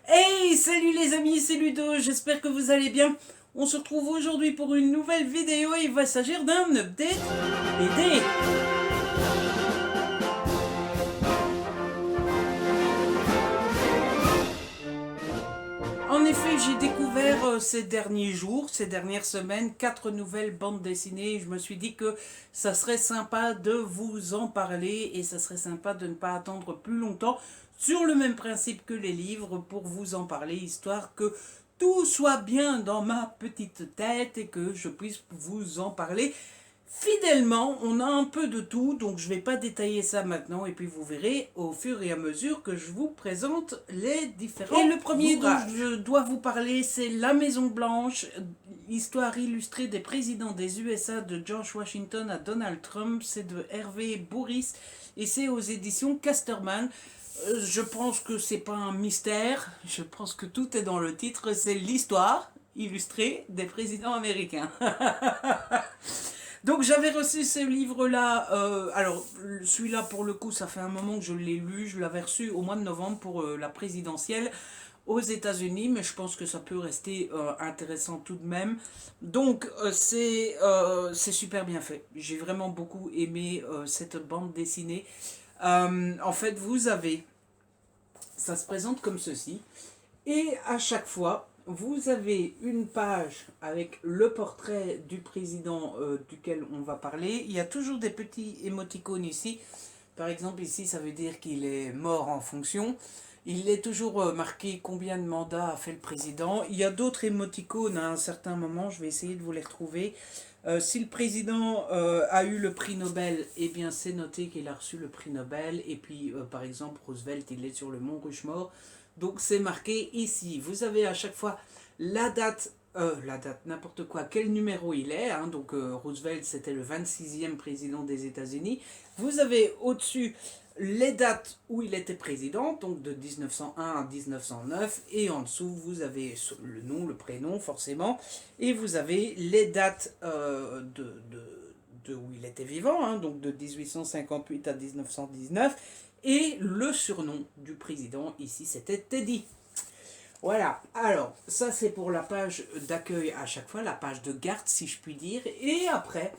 Hey, salut les amis, c'est Ludo, j'espère que vous allez bien. On se retrouve aujourd'hui pour une nouvelle vidéo et il va s'agir d'un update BD. En effet, j'ai découvert ces derniers jours, ces dernières semaines, 4 nouvelles bandes dessinées. Je me suis dit que ça serait sympa de vous en parler et ça serait sympa de ne pas attendre plus longtemps sur le même principe que les livres pour vous en parler, histoire que tout soit bien dans ma petite tête et que je puisse vous en parler fidèlement. On a un peu de tout, donc je ne vais pas détailler ça maintenant, et puis vous verrez au fur et à mesure que je vous présente les différents ouvrages. Et le premier dont je dois vous parler, c'est La Maison Blanche, histoire illustrée des présidents des USA de George Washington à Donald Trump. C'est de Hervé Bourris et c'est aux éditions Casterman. Je pense que c'est pas un mystère, je pense que tout est dans le titre, c'est l'histoire illustrée des présidents américains. Donc j'avais reçu ce livre-là, alors celui-là pour le coup ça fait un moment que je l'ai lu, je l'avais reçu au mois de novembre pour la présidentielle aux États-Unis, mais je pense que ça peut rester intéressant tout de même. Donc c'est super bien fait, j'ai vraiment beaucoup aimé cette bande dessinée. En fait ça se présente comme ceci, et à chaque fois vous avez une page avec le portrait du président duquel on va parler. Il y a toujours des petits émoticônes ici. Par exemple, ici, ça veut dire qu'il est mort en fonction. Il est toujours marqué combien de mandats a fait le président. Il y a d'autres émoticônes à un certain moment. Je vais essayer de vous les retrouver. Si le président a eu le prix Nobel, eh bien c'est noté qu'il a reçu le prix Nobel. Et puis, par exemple, Roosevelt, il est sur le mont Rushmore. Donc c'est marqué ici. Vous avez à chaque fois la date, n'importe quoi, quel numéro il est. Hein. Donc Roosevelt, c'était le 26e président des États-Unis. Vous avez au-dessus les dates où il était président, donc de 1901 à 1909. Et en dessous, vous avez le nom, le prénom, forcément. Et vous avez les dates de où il était vivant, hein, donc de 1858 à 1919, et le surnom du président, ici c'était Teddy. Voilà, alors ça c'est pour la page d'accueil à chaque fois, la page de garde si je puis dire, et après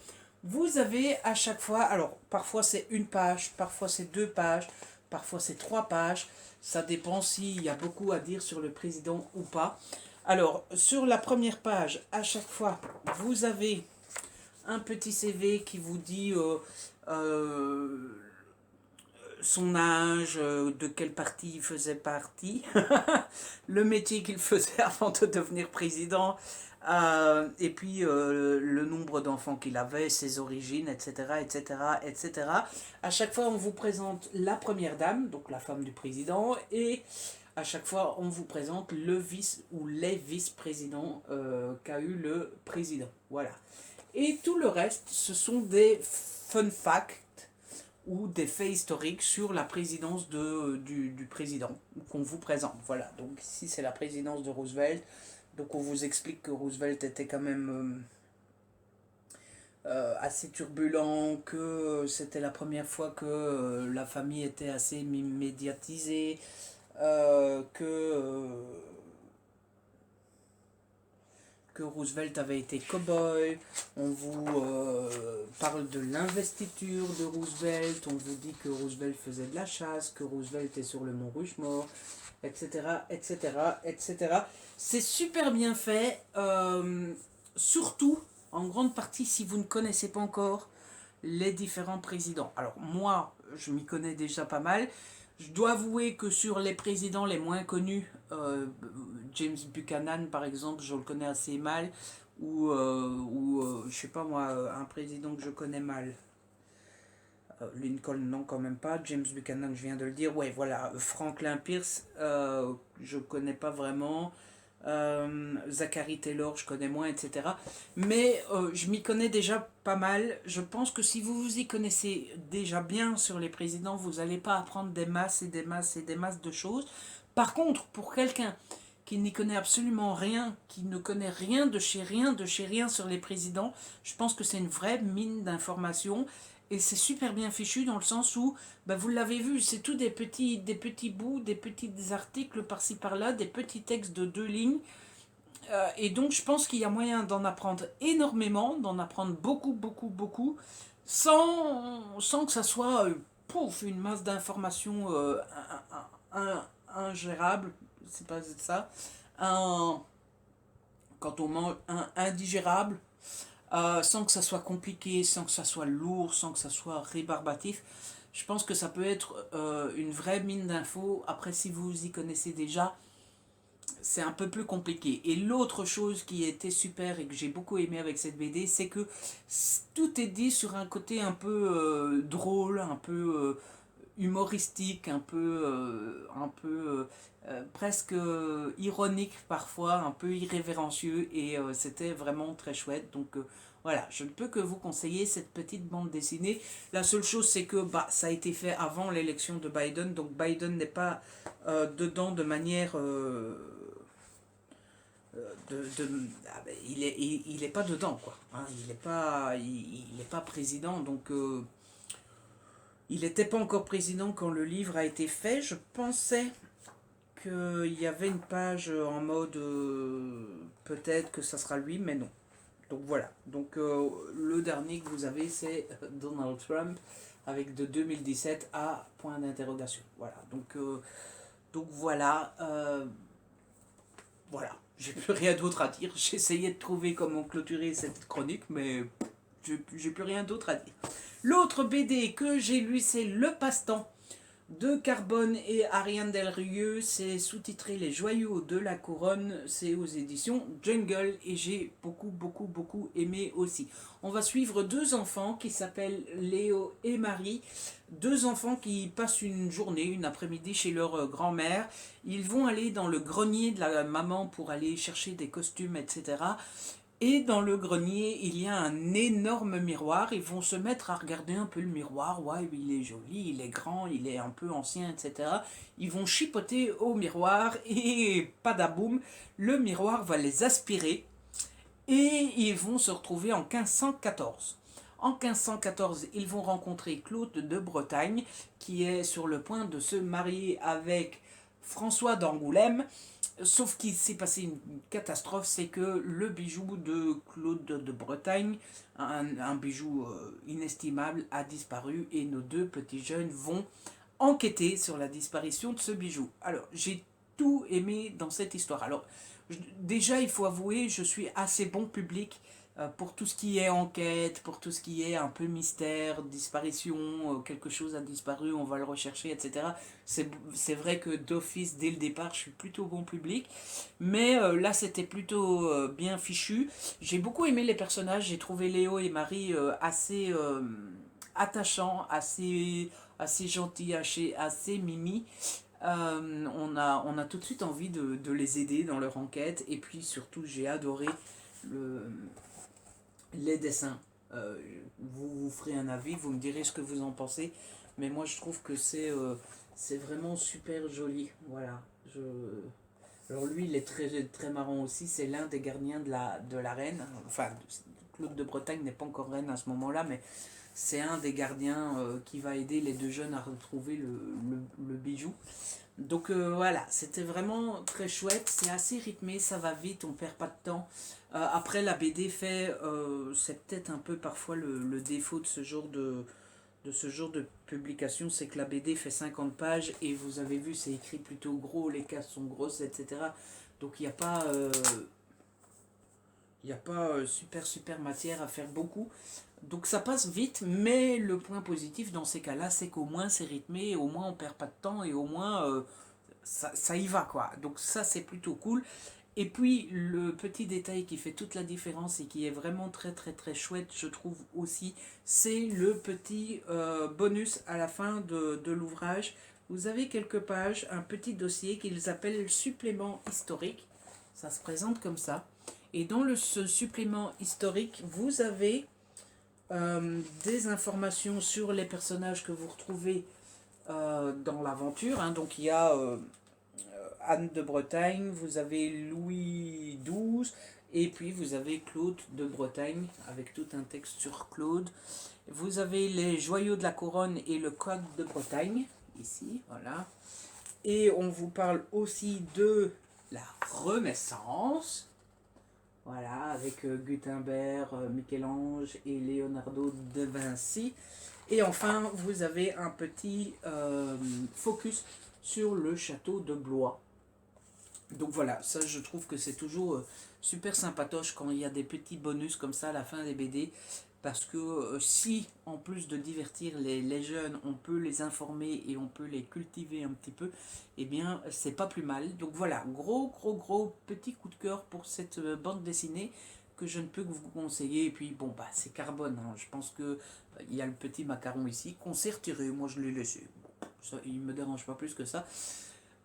vous avez à chaque fois, alors parfois c'est une page, parfois c'est deux pages, parfois c'est trois pages, ça dépend s'il y a beaucoup à dire sur le président ou pas. Alors sur la première page, à chaque fois, vous avez un petit CV qui vous dit son âge, de quel parti il faisait partie, le métier qu'il faisait avant de devenir président, et puis le nombre d'enfants qu'il avait, ses origines, etc., etc., etc. À chaque fois, on vous présente la première dame, donc la femme du président, et à chaque fois, on vous présente le vice ou les vice-présidents qu'a eu le président. Voilà. Et tout le reste, ce sont des fun facts ou des faits historiques sur la présidence du président qu'on vous présente. Voilà, donc ici c'est la présidence de Roosevelt. Donc on vous explique que Roosevelt était quand même assez turbulent, que c'était la première fois que la famille était assez médiatisée, que Roosevelt avait été cow-boy. On vous parle de l'investiture de Roosevelt, on vous dit que Roosevelt faisait de la chasse, que Roosevelt est sur le mont Rushmore, etc., etc., etc. C'est super bien fait, surtout, en grande partie, si vous ne connaissez pas encore les différents présidents. Alors moi, je m'y connais déjà pas mal. Je dois avouer que sur les présidents les moins connus, James Buchanan par exemple, je le connais assez mal, ou je sais pas moi, un président que je connais mal. Lincoln, non, quand même pas. James Buchanan, je viens de le dire. Ouais, voilà. Franklin Pierce, je connais pas vraiment. Zachary Taylor, je connais moins, etc. Mais je m'y connais déjà pas mal. Je pense que si vous vous y connaissez déjà bien sur les présidents, vous n'allez pas apprendre des masses et des masses et des masses de choses. Par contre, pour quelqu'un qui n'y connaît absolument rien, qui ne connaît rien de chez rien sur les présidents, je pense que c'est une vraie mine d'informations. et c'est super bien fichu dans le sens où, bah, vous l'avez vu, c'est tout des petits bouts, des petits articles par-ci par-là, des petits textes de 2 lignes. Et donc je pense qu'il y a moyen d'en apprendre énormément, d'en apprendre beaucoup, beaucoup, beaucoup, sans que ça soit pouf, une masse d'informations ingérable, c'est pas ça, un, quand on mange un indigérable, sans que ça soit compliqué, sans que ça soit lourd, sans que ça soit rébarbatif. Je pense que ça peut être une vraie mine d'infos. Après, si vous y connaissez déjà, c'est un peu plus compliqué. Et l'autre chose qui était super et que j'ai beaucoup aimé avec cette BD, c'est que tout est dit sur un côté un peu drôle, un peu humoristique, un peu presque ironique parfois, un peu irrévérencieux, et c'était vraiment très chouette. Donc voilà, je ne peux que vous conseiller cette petite bande dessinée. La seule chose, c'est que bah, ça a été fait avant l'élection de Biden, donc Biden n'est pas dedans de manière... il est pas dedans, quoi, hein, il est pas président, donc il n'était pas encore président quand le livre a été fait. Je pensais qu'il y avait une page en mode peut-être que ça sera lui, mais non. Donc voilà. Donc le dernier que vous avez, c'est Donald Trump avec de 2017 à point d'interrogation. Voilà. Donc voilà. Voilà. J'ai plus rien d'autre à dire. J'essayais de trouver comment clôturer cette chronique, mais j'ai plus rien d'autre à dire. L'autre BD que j'ai lu, c'est Le Passe-Temps de Carbone et Ariane Delrieux. C'est sous-titré Les Joyaux de la Couronne. C'est aux éditions Jungle et j'ai beaucoup, beaucoup, beaucoup aimé aussi. On va suivre 2 enfants qui s'appellent Léo et Marie. 2 enfants qui passent une journée, une après-midi chez leur grand-mère. Ils vont aller dans le grenier de la maman pour aller chercher des costumes, etc. Et dans le grenier, il y a un énorme miroir. Ils vont se mettre à regarder un peu le miroir. Ouais, il est joli, il est grand, il est un peu ancien, etc. Ils vont chipoter au miroir et padaboum, le miroir va les aspirer et ils vont se retrouver en 1514. En 1514, ils vont rencontrer Claude de Bretagne, qui est sur le point de se marier avec François d'Angoulême. Sauf qu'il s'est passé une catastrophe, c'est que le bijou de Claude de Bretagne, un bijou inestimable, a disparu et nos 2 petits jeunes vont enquêter sur la disparition de ce bijou. Alors, j'ai tout aimé dans cette histoire. Alors, déjà, il faut avouer, je suis assez bon public pour tout ce qui est enquête, pour tout ce qui est un peu mystère, disparition, quelque chose a disparu, on va le rechercher, etc. C'est vrai que d'office, dès le départ, je suis plutôt bon public, mais là, c'était plutôt bien fichu. J'ai beaucoup aimé les personnages, j'ai trouvé Léo et Marie assez attachants, assez gentils, assez mimi. On a tout de suite envie de les aider dans leur enquête, et puis surtout, j'ai adoré le, les dessins. Vous ferez un avis, vous me direz ce que vous en pensez, mais moi je trouve que c'est vraiment super joli. Voilà. Alors lui, il est très, très marrant aussi, c'est l'un des gardiens de la reine. Enfin, Claude de Bretagne n'est pas encore reine à ce moment-là, mais c'est un des gardiens qui va aider les 2 jeunes à retrouver le bijou. Donc voilà, c'était vraiment très chouette, c'est assez rythmé, ça va vite, on perd pas de temps. Après, la BD fait, c'est peut-être un peu parfois le défaut de ce genre de publication, c'est que la BD fait 50 pages et vous avez vu, c'est écrit plutôt gros, les cases sont grosses, etc. Donc il n'y a pas super super matière à faire beaucoup. Donc ça passe vite, mais le point positif dans ces cas-là, c'est qu'au moins c'est rythmé, au moins on perd pas de temps et au moins ça y va, quoi. Donc ça, c'est plutôt cool. Et puis le petit détail qui fait toute la différence et qui est vraiment très très très chouette, je trouve aussi, c'est le petit bonus à la fin de l'ouvrage. Vous avez quelques pages, un petit dossier qu'ils appellent supplément historique. Ça se présente comme ça. Et dans ce supplément historique, vous avez des informations sur les personnages que vous retrouvez dans l'aventure, hein. Donc il y a Anne de Bretagne, vous avez Louis XII Et puis vous avez Claude de Bretagne, avec tout un texte sur Claude. Vous avez les joyaux de la couronne et le code de Bretagne, ici, voilà. Et on vous parle aussi de la Renaissance, voilà, avec Gutenberg, Michel-Ange et Leonardo da Vinci. Et enfin, vous avez un petit focus sur le château de Blois. Donc voilà, ça je trouve que c'est toujours super sympatoche quand il y a des petits bonus comme ça à la fin des BD. Parce que si, en plus de divertir les jeunes, on peut les informer et on peut les cultiver un petit peu, eh bien, c'est pas plus mal. Donc voilà, gros petit coup de cœur pour cette bande dessinée que je ne peux que vous conseiller. Et puis, bon, bah, c'est Carbone, hein. Je pense que il y a le petit macaron ici qu'on s'est retiré. Moi, je l'ai laissé. Bon, ça, il me dérange pas plus que ça.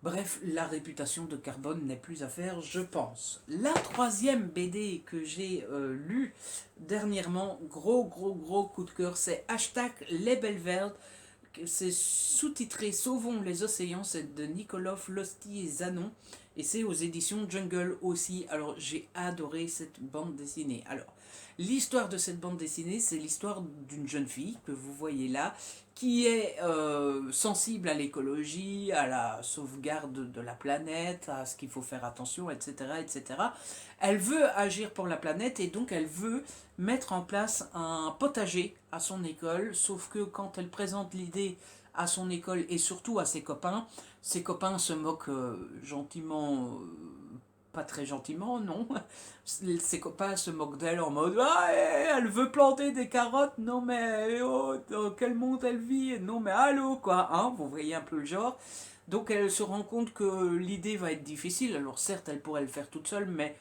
Bref, la réputation de Carbone n'est plus à faire, je pense. La troisième BD que j'ai lue dernièrement, gros coup de cœur, c'est Hashtag Les Belles Verdes. C'est sous-titré Sauvons les océans, c'est de Nikolov, Losty et Zanon. Et c'est aux éditions Jungle aussi. Alors j'ai adoré cette bande dessinée. Alors, l'histoire de cette bande dessinée, c'est l'histoire d'une jeune fille que vous voyez là, qui est sensible à l'écologie, à la sauvegarde de la planète, à ce qu'il faut faire attention, etc., etc. Elle veut agir pour la planète et donc elle veut mettre en place un potager à son école, sauf que quand elle présente l'idée à son école et surtout à ses copains se moquent gentiment, pas très gentiment, non. Ses copains se moquent d'elle en mode ah, elle veut planter des carottes, non mais oh, dans quel monde elle vit, non mais allô quoi, hein, vous voyez un peu le genre. Donc elle se rend compte que l'idée va être difficile, alors certes elle pourrait le faire toute seule, mais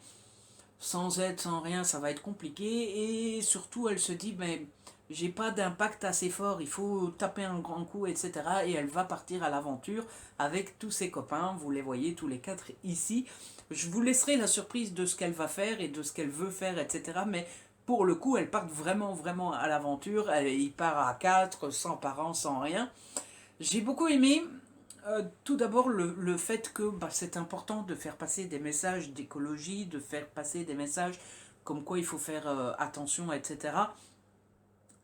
sans aide, sans rien, ça va être compliqué. Et surtout, elle se dit, mais j'ai pas d'impact assez fort, il faut taper un grand coup, etc. Et elle va partir à l'aventure avec tous ses copains. Vous les voyez tous les quatre ici. Je vous laisserai la surprise de ce qu'elle va faire et de ce qu'elle veut faire, etc. Mais pour le coup, elle part vraiment à l'aventure. Il part à quatre, sans parents, sans rien. J'ai beaucoup aimé. Tout d'abord, le fait que bah, c'est important de faire passer des messages d'écologie, de faire passer des messages comme quoi il faut faire attention, etc.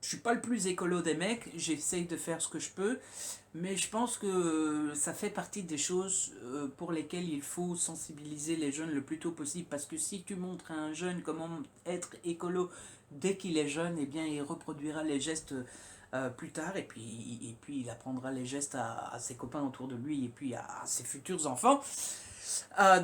Je suis pas le plus écolo des mecs, j'essaye de faire ce que je peux, mais je pense que ça fait partie des choses pour lesquelles il faut sensibiliser les jeunes le plus tôt possible, parce que si tu montres à un jeune comment être écolo dès qu'il est jeune, eh bien il reproduira les gestes plus tard, et puis il apprendra les gestes à ses copains autour de lui, et puis à ses futurs enfants.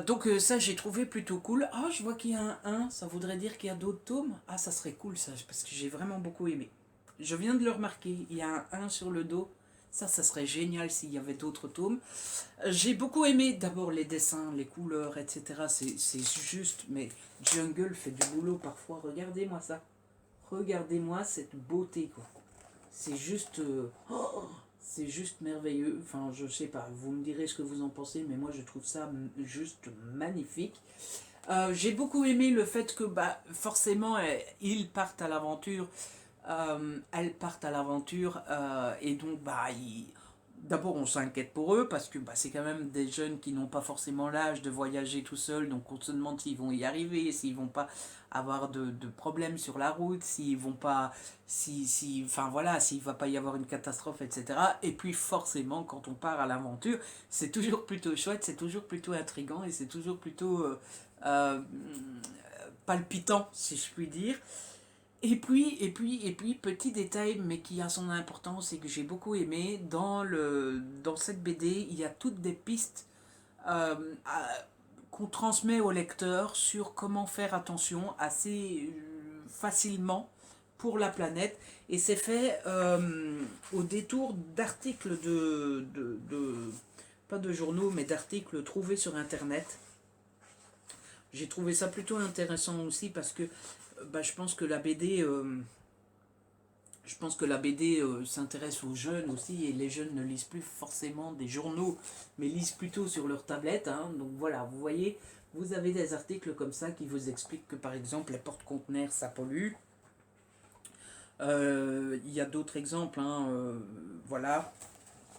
Donc ça j'ai trouvé plutôt cool. Ah, je vois qu'il y a un 1, ça voudrait dire qu'il y a d'autres tomes. Ah, ça serait cool ça, parce que j'ai vraiment beaucoup aimé. Je viens de le remarquer, il y a un 1 sur le dos. Ça serait génial s'il y avait d'autres tomes. J'ai beaucoup aimé d'abord les dessins, les couleurs, etc. C'est juste, mais Jungle fait du boulot parfois. Regardez-moi ça. Regardez-moi cette beauté, quoi. C'est juste... c'est juste merveilleux. Enfin, je sais pas, vous me direz ce que vous en pensez, mais moi je trouve ça juste magnifique. J'ai beaucoup aimé le fait que bah, forcément ils partent à l'aventure, elles partent à l'aventure, et donc bah, d'abord on s'inquiète pour eux parce que bah, c'est quand même des jeunes qui n'ont pas forcément l'âge de voyager tout seuls, donc on se demande s'ils vont y arriver, s'ils vont pas avoir de problèmes sur la route, s'ils vont pas, enfin voilà, s'il va pas y avoir une catastrophe, etc. Et puis forcément quand on part à l'aventure, c'est toujours plutôt chouette, c'est toujours plutôt intriguant et c'est toujours plutôt euh, palpitant, si je puis dire. Et puis, petit détail, mais qui a son importance et que j'ai beaucoup aimé, dans cette BD, il y a toutes des pistes euh, qu'on transmet au lecteur sur comment faire attention assez facilement pour la planète. Et c'est fait au détour d'articles pas de journaux, mais d'articles trouvés sur Internet. J'ai trouvé ça plutôt intéressant aussi parce que bah, je pense que la BD, s'intéresse aux jeunes aussi et les jeunes ne lisent plus forcément des journaux mais lisent plutôt sur leur tablette, hein. Donc voilà, vous voyez, vous avez des articles comme ça qui vous expliquent que par exemple les porte-conteneurs ça pollue. Il y a d'autres exemples, hein, voilà,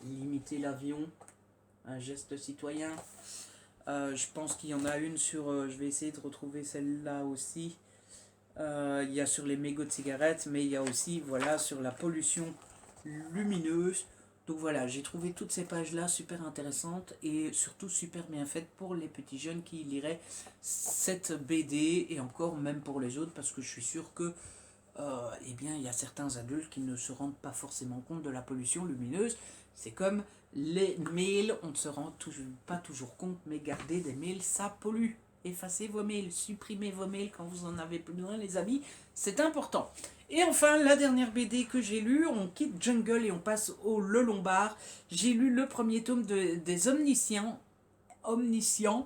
limiter l'avion, un geste citoyen. Je pense qu'il y en a une sur... je vais essayer de retrouver celle-là aussi. Il y a sur les mégots de cigarettes, mais il y a aussi voilà, sur la pollution lumineuse. Donc voilà, j'ai trouvé toutes ces pages-là super intéressantes et surtout super bien faites pour les petits jeunes qui liraient cette BD et encore même pour les autres parce que je suis sûr que eh bien, il y a certains adultes qui ne se rendent pas forcément compte de la pollution lumineuse. C'est comme les mails, on ne se rend pas toujours compte, mais garder des mails, ça pollue. Effacez vos mails, supprimez vos mails quand vous en avez plus besoin, les amis, c'est important. Et enfin, la dernière BD que j'ai lue, on quitte Jungle et on passe au Le Lombard. J'ai lu le premier tome des Omniscients,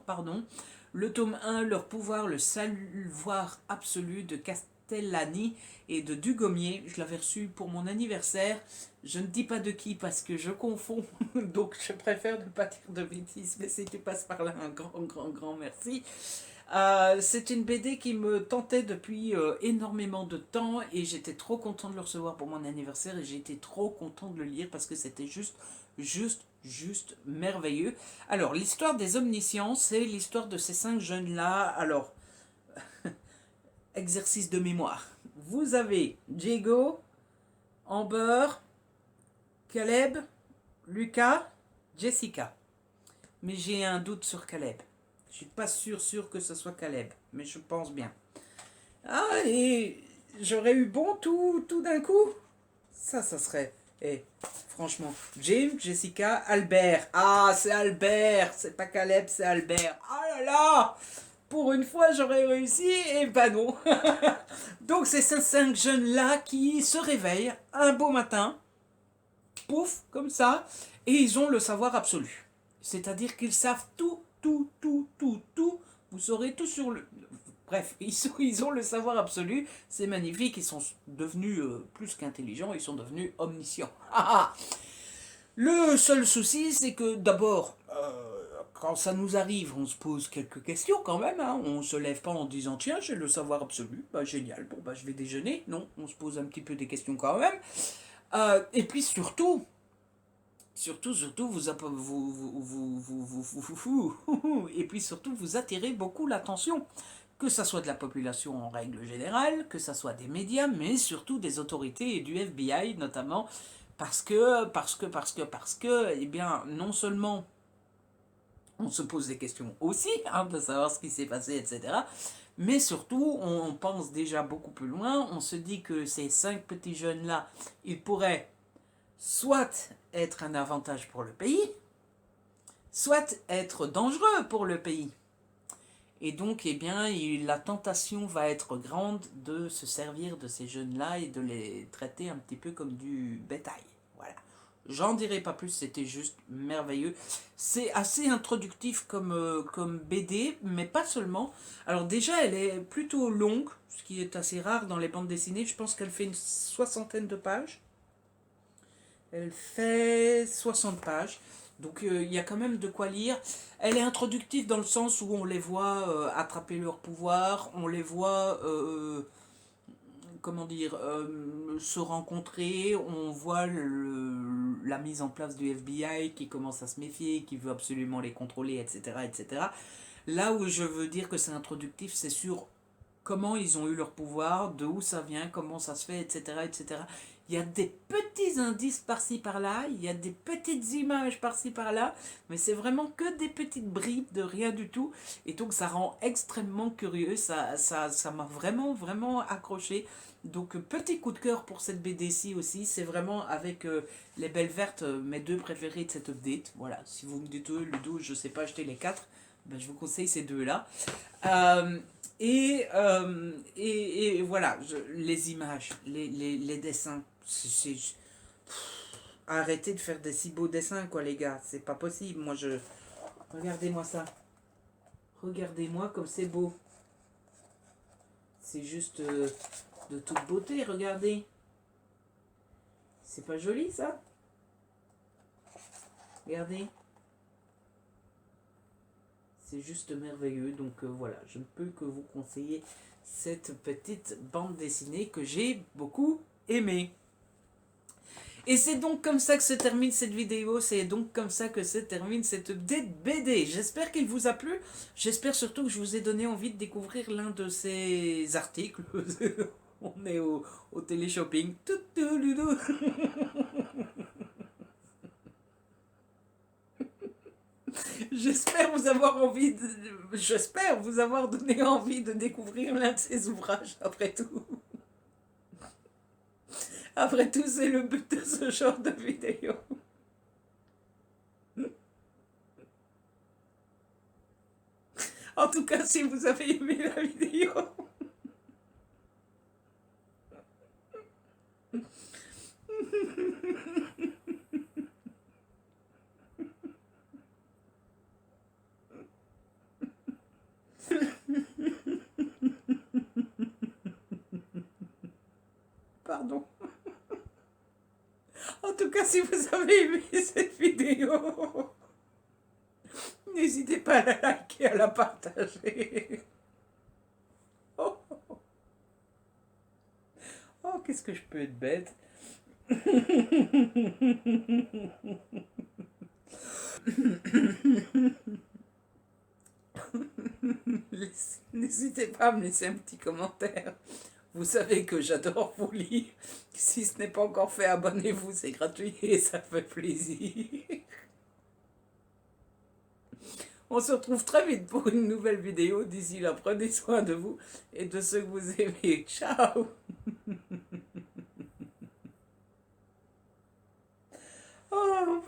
pardon. Le tome 1, Leur pouvoir, le savoir absolu de Castellani et de Dugommier. Je l'avais reçu pour mon anniversaire. Je ne dis pas de qui parce que je confonds, donc je préfère ne pas dire de bêtises, mais si tu passes par là, un grand merci. C'est une BD qui me tentait depuis énormément de temps et j'étais trop content de le recevoir pour mon anniversaire et j'étais trop content de le lire parce que c'était juste merveilleux. Alors, l'histoire des Omniscients, c'est l'histoire de ces 5 jeunes-là. Alors, exercice de mémoire. Vous avez Diego, Amber, Caleb, Lucas, Jessica. Mais j'ai un doute sur Caleb. Je suis pas sûr que ce soit Caleb, mais je pense bien. Ah, et j'aurais eu bon tout d'un coup. Ça serait... Eh, franchement, James, Jessica, Albert. Ah, c'est Albert, c'est pas Caleb, c'est Albert. Ah là là, pour une fois j'aurais réussi, et ben non. Donc c'est ces 5 jeunes-là qui se réveillent un beau matin, pouf, comme ça, et ils ont le savoir absolu. C'est-à-dire qu'ils savent tout. Vous saurez tout sur le... Bref, ils ont le savoir absolu, c'est magnifique, ils sont devenus plus qu'intelligents, ils sont devenus omniscients. Le seul souci, c'est que d'abord, quand ça nous arrive, on se pose quelques questions quand même, hein. On se lève pas en disant tiens, j'ai le savoir absolu, bah génial, bon bah je vais déjeuner. Non, on se pose un petit peu des questions quand même. Et puis surtout, et puis surtout, vous attirez beaucoup l'attention. Que ça soit de la population en règle générale, que ça soit des médias, mais surtout des autorités et du FBI notamment, parce que, eh bien, non seulement on se pose des questions aussi, hein, de savoir ce qui s'est passé, etc., mais surtout, on pense déjà beaucoup plus loin, on se dit que ces 5 petits jeunes-là, ils pourraient soit être un avantage pour le pays, soit être dangereux pour le pays. Et donc, eh bien, la tentation va être grande de se servir de ces jeunes-là et de les traiter un petit peu comme du bétail. Voilà. J'en dirai pas plus, c'était juste merveilleux. C'est assez introductif comme BD, mais pas seulement. Alors déjà, elle est plutôt longue, ce qui est assez rare dans les bandes dessinées. Je pense qu'elle fait une 60aine de pages. Elle fait 60 pages. Donc il y a quand même de quoi lire. Elle est introductive dans le sens où on les voit attraper leur pouvoir, on les voit, comment dire, se rencontrer, on voit la mise en place du FBI qui commence à se méfier, qui veut absolument les contrôler, etc. etc. Là où je veux dire que c'est introductif, c'est sur comment ils ont eu leur pouvoir, de où ça vient, comment ça se fait, etc. etc. Il y a des petits indices par-ci par-là, il y a des petites images par-ci par-là, mais c'est vraiment que des petites bribes de rien du tout. Et donc ça rend extrêmement curieux, ça m'a vraiment accroché. Donc petit coup de cœur pour cette BD-ci aussi, c'est vraiment avec les Belles Vertes, mes 2 préférés de cette update. Voilà, si vous me dites le 12, je sais pas acheter les 4, ben, je vous conseille ces 2-là. Euh, et voilà, les images, les dessins, arrêtez de faire des si beaux dessins, quoi, les gars. C'est pas possible. Moi, regardez-moi ça. Regardez-moi comme c'est beau. C'est juste de toute beauté, regardez. C'est pas joli, ça? Regardez. C'est juste merveilleux. Donc voilà, je ne peux que vous conseiller cette petite bande dessinée que j'ai beaucoup aimée. Et c'est donc comme ça que se termine cette vidéo, c'est donc comme ça que se termine cette BD. J'espère qu'il vous a plu, j'espère surtout que je vous ai donné envie de découvrir l'un de ces articles. On est au téléshopping. J'espère vous avoir donné envie de découvrir l'un de ces ouvrages, après tout. Après tout, c'est le but de ce genre de vidéo. En tout cas, si vous avez aimé la vidéo, pardon. En tout cas, si vous avez aimé cette vidéo, n'hésitez pas à la liker, à la partager. Oh, oh, qu'est-ce que je peux être bête. N'hésitez pas à me laisser un petit commentaire. Vous savez que j'adore vous lire. Si ce n'est pas encore fait, abonnez-vous, c'est gratuit et ça fait plaisir. On se retrouve très vite pour une nouvelle vidéo. D'ici là, prenez soin de vous et de ceux que vous aimez. Ciao. Oh.